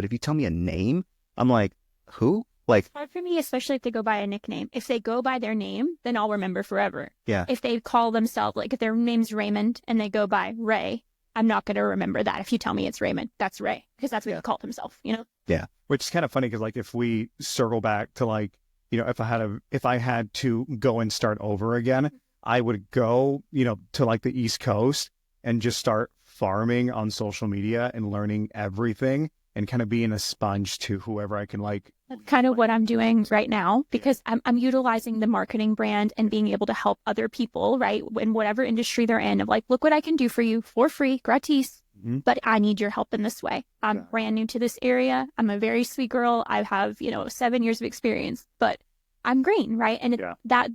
But if you tell me a name, I'm like, who? Like, Hard for me, especially if they go by a nickname. If they go by their name, then I'll remember forever. yeah, If they call themselves, like if their name's Raymond and they go by Ray, I'm not going to remember that. If you tell me it's Raymond, that's Ray, because that's what he called himself, you know? yeah, Which is kind of funny because like if we circle back to like, if I had to go and start over again, I would go, to like the East Coast and just start farming on social media and learning everything and kind of being a sponge to whoever I can like. That's kind of what I'm doing right now because I'm utilizing the marketing brand and being able to help other people, right? In whatever industry they're in, of like, look what I can do for you for free, gratis, but I need your help in this way. I'm brand new to this area. I'm a very sweet girl. I have, 7 years of experience, but I'm green, right? And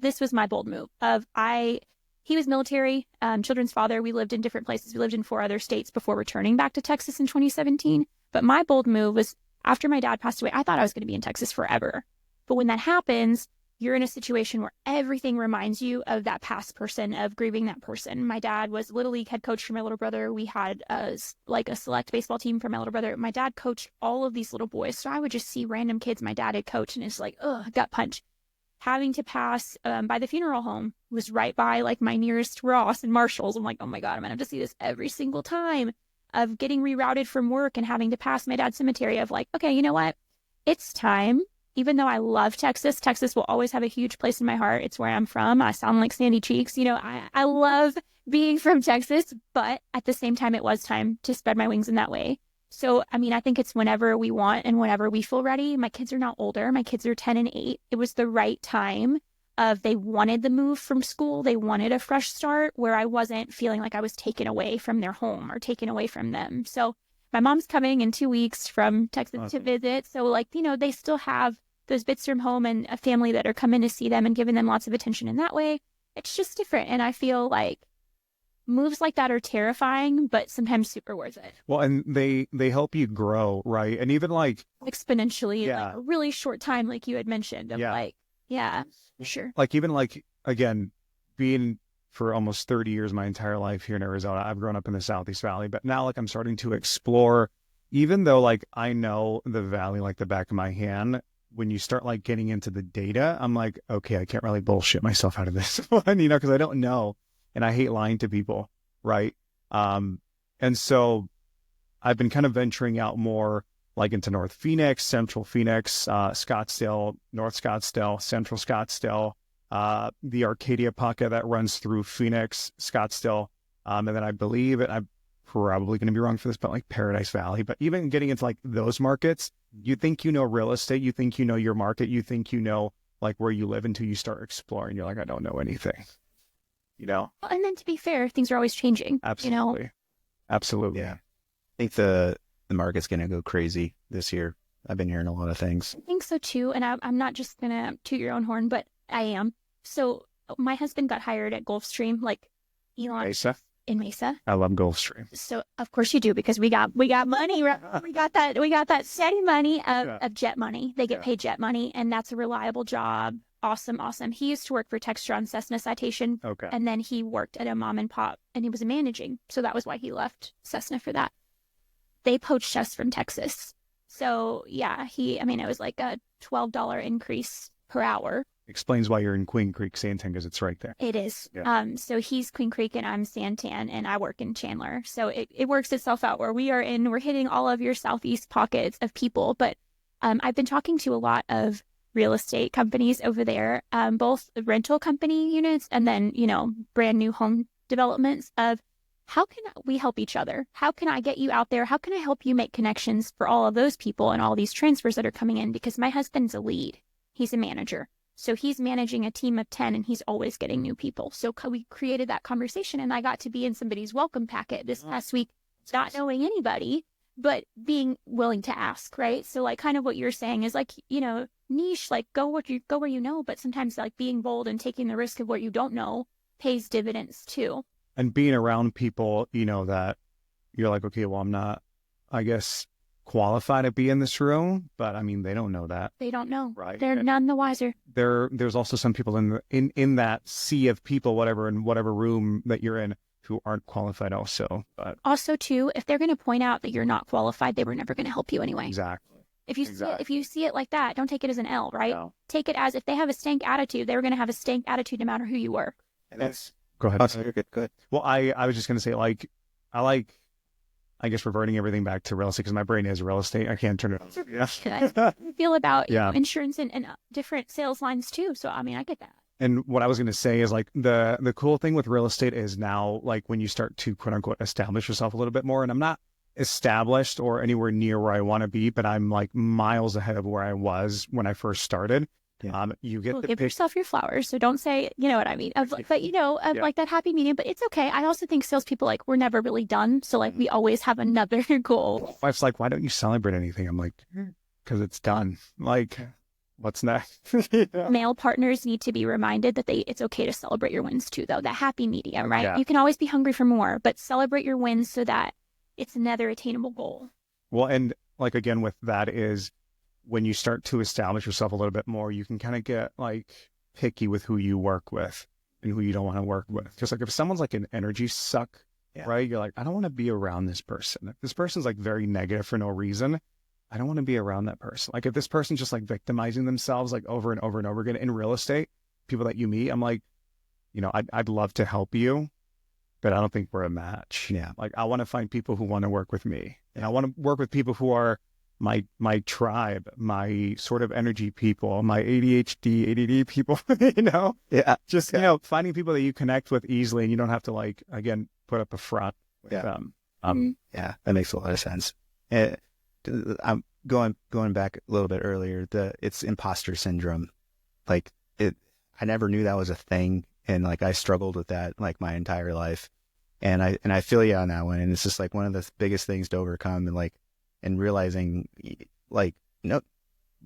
this was my bold move he was military, children's father. We lived in different places. We lived in 4 other states before returning back to Texas in 2017. But my bold move was after my dad passed away, I thought I was going to be in Texas forever. But when that happens, you're in a situation where everything reminds you of that past person, of grieving that person. My dad was Little League head coach for my little brother. We had a select baseball team for my little brother. My dad coached all of these little boys. So I would just see random kids my dad had coached, and it's like, ugh, gut punch. Having to pass by the funeral home was right by like my nearest Ross and Marshalls. I'm like, oh my God, I'm going to have to see this every single time. Of getting rerouted from work and having to pass my dad's cemetery of like, okay, you know what? It's time. Even though I love Texas, Texas will always have a huge place in my heart. It's where I'm from. I sound like Sandy Cheeks. I love being from Texas, but at the same time, it was time to spread my wings in that way. So, I think it's whenever we want and whenever we feel ready. My kids are not older. My kids are 10 and 8. It was the right time they wanted the move from school. They wanted a fresh start where I wasn't feeling like I was taken away from their home or taken away from them. So my mom's coming in 2 weeks from Texas to visit. So they still have those bits from home and a family that are coming to see them and giving them lots of attention in that way. It's just different. And I feel like moves like that are terrifying, but sometimes super worth it. Well, and they help you grow, right? And even like exponentially in like a really short time, like you had mentioned. Sure. Like even like, again, being for almost 30 years, my entire life here in Arizona, I've grown up in the Southeast Valley, but now like I'm starting to explore, even though like I know the Valley like the back of my hand, when you start like getting into the data, I'm like, okay, I can't really bullshit myself out of this one, because I don't know. And I hate lying to people, right? And so I've been kind of venturing out more like into North Phoenix, Central Phoenix, Scottsdale, North Scottsdale, Central Scottsdale, the Arcadia pocket that runs through Phoenix, Scottsdale. And then I believe, and I'm probably going to be wrong for this, but like Paradise Valley. But even getting into like those markets, you think you know real estate, you think you know your market, you think you know like where you live until you start exploring. You're like, I don't know anything. Well, and then to be fair, things are always changing. Absolutely. Absolutely. Yeah. I think the market's going to go crazy this year. I've been hearing a lot of things. I think so too. And I'm not just going to toot your own horn, but I am. So my husband got hired at Gulfstream, like Elon Mesa. In Mesa. I love Gulfstream. So of course you do, because we got money, right? We got that steady money of jet money. They get paid jet money, and that's a reliable job. Awesome. He used to work for Textron Cessna Citation. Okay. And then he worked at a mom and pop, and he was managing. So that was why he left Cessna for that. They poached us from Texas. So yeah, it was like a $12 increase per hour. Explains why you're in Queen Creek, Santan, because it's right there. It is. Yeah. So he's Queen Creek and I'm Santan, and I work in Chandler. So it works itself out where we're hitting all of your southeast pockets of people. But I've been talking to a lot of real estate companies over there, both the rental company units and then, brand new home developments of how can we help each other? How can I get you out there? How can I help you make connections for all of those people and all these transfers that are coming in? Because my husband's a lead. He's a manager. So he's managing a team of 10 and he's always getting new people. So we created that conversation, and I got to be in somebody's welcome packet this past week, not knowing anybody, but being willing to ask, right? So like kind of what you're saying is like, niche, like go where you know, but sometimes like being bold and taking the risk of what you don't know pays dividends too. And being around people, that you're like, okay, well, I'm not, I guess, qualified to be in this room, but they don't know that. They don't know. Right. They're none the wiser. There's also some people in that sea of people, whatever, in whatever room that you're in, who aren't qualified also. But Also, too, if they're going to point out that you're not qualified, they were never going to help you anyway. exactly. If you if you see it like that, don't take it as an L, right? No. Take it as if they have a stank attitude, they were going to have a stank attitude no matter who you were. And that's Go ahead. oh, no, you're good. Good. Well, I was just going to say, like, I guess reverting everything back to real estate because my brain is real estate. I can't turn it on. Yeah. Feel about Yeah. insurance and different sales lines too. So I mean, I get that. And what I was going to say is like the cool thing with real estate is now like when you start to quote unquote establish yourself a little bit more, and I'm not established or anywhere near where I want to be, but I'm like miles ahead of where I was when I first started. Yeah. You get Well, the give pic- yourself your flowers. So don't say, you know what I mean? But you know, like that happy medium. But it's okay. I also think salespeople, like, we're never really done. So like we always have another goal. wife's like, why don't you celebrate anything? I'm like, because it's done. Like, what's next? Yeah. Male partners need to be reminded that it's okay to celebrate your wins too, though. That happy medium, right? Yeah. You can always be hungry for more, but celebrate your wins so that it's another attainable goal. Well, and like again with that is when you start to establish yourself a little bit more, you can kind of get like picky with who you work with and who you don't want to work with. Because like if someone's like an energy suck, Yeah. right? You're like, I don't want to be around this person. If this person's like very negative for no reason, I don't want to be around that person. Like if this person's just like victimizing themselves like over and over and over again in real estate, people that you meet, I'm like, you know, I'd love to help you, but I don't think we're a match. Yeah. Like I want to find people who want to work with me, and I want to work with people who are my tribe, my sort of energy people, my ADHD, ADD people, you know, Yeah. just, you know, finding people that you connect with easily and you don't have to like, again, put up a front with Yeah. them. Yeah. That makes a lot of sense. I'm going back a little bit earlier. It's imposter syndrome. Like I never knew that was a thing. And like, I struggled with that like my entire life. And I feel you on that one. And it's just like one of the biggest things to overcome and realizing like, no,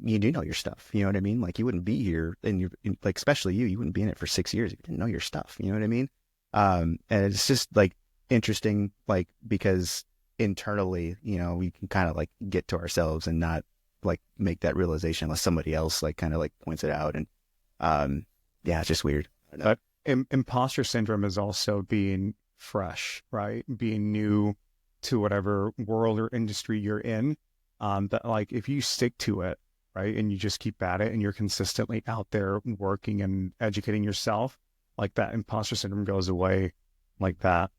you do know your stuff. You know what I mean? Like you wouldn't be here and like, especially you wouldn't be in it for 6 years if you didn't know your stuff. You know what I mean? And it's just like interesting, like, because internally, you know, we can kind of like get to ourselves and not like make that realization unless somebody else like kind of like points it out. And, yeah, it's just weird. But imposter syndrome is also being fresh, right? Being new to whatever world or industry you're in. That like if you stick to it, right, and you just keep at it and you're consistently out there working and educating yourself, like that imposter syndrome goes away like that.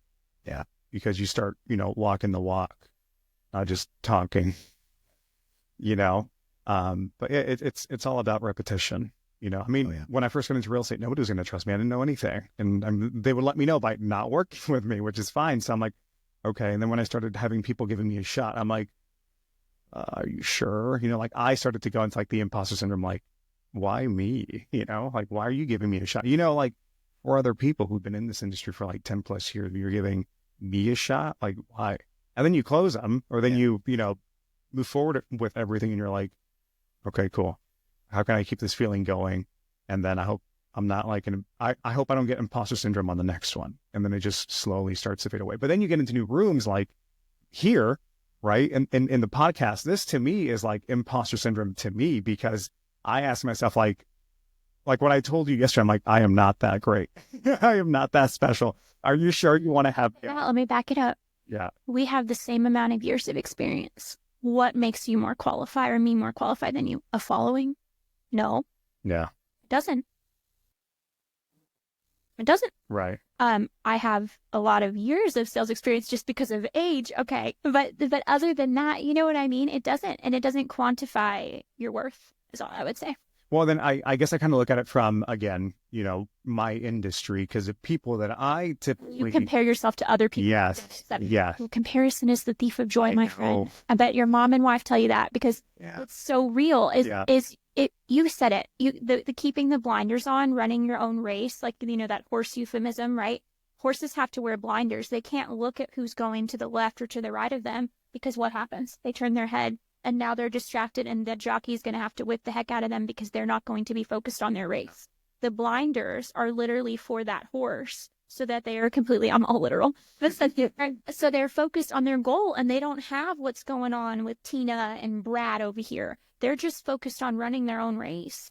Yeah. Because you start, you know, walking the walk, not just talking, you know. But it's all about repetition. You know, I mean, Oh, yeah. when I first got into real estate, nobody was going to trust me. I didn't know anything. And they would let me know by not working with me, which is fine. So I'm like, okay. And then when I started having people giving me a shot, I'm like, are you sure? You know, like I started to go into like the imposter syndrome, like, why me? You know, like, why are you giving me a shot? You know, like, or other people who've been in this industry for like 10 plus years, you're giving me a shot? Like, why? And then you close them, or then you know, move forward with everything and you're like, okay, cool. How can I keep this feeling going? And then I hope I'm not like, I hope I don't get imposter syndrome on the next one. And then it just slowly starts to fade away. But then you get into new rooms like here, right? And in the podcast, this to me is like imposter syndrome to me, because I ask myself like what I told you yesterday, I'm like, I am not that great. I am not that special. Are you sure you want to have? Yeah, let me back it up. Yeah. We have the same amount of years of experience. What makes you more qualified or me more qualified than you? A following? No, Yeah. it doesn't. It doesn't. Right. I have a lot of years of sales experience just because of age. Okay. But other than that, you know what I mean? It doesn't. And it doesn't quantify your worth is all I would say. Well, then I guess I kind of look at it from, again, you know, my industry, because the people that I typically... You compare yourself to other people. Yes. Yeah. Comparison is the thief of joy, I my know. friend. I bet your mom and wife tell you that because Yeah. it's so real. Yeah. You said it. The keeping the blinders on, running your own race, like, you know, that horse euphemism, right? Horses have to wear blinders. They can't look at who's going to the left or to the right of them, because what happens? They turn their head and now they're distracted, and the jockey's going to have to whip the heck out of them because they're not going to be focused on their race. The blinders are literally for that horse so that they are completely, I'm all literal, so they're focused on their goal and they don't have what's going on with Tina and Brad over here. They're just focused on running their own race.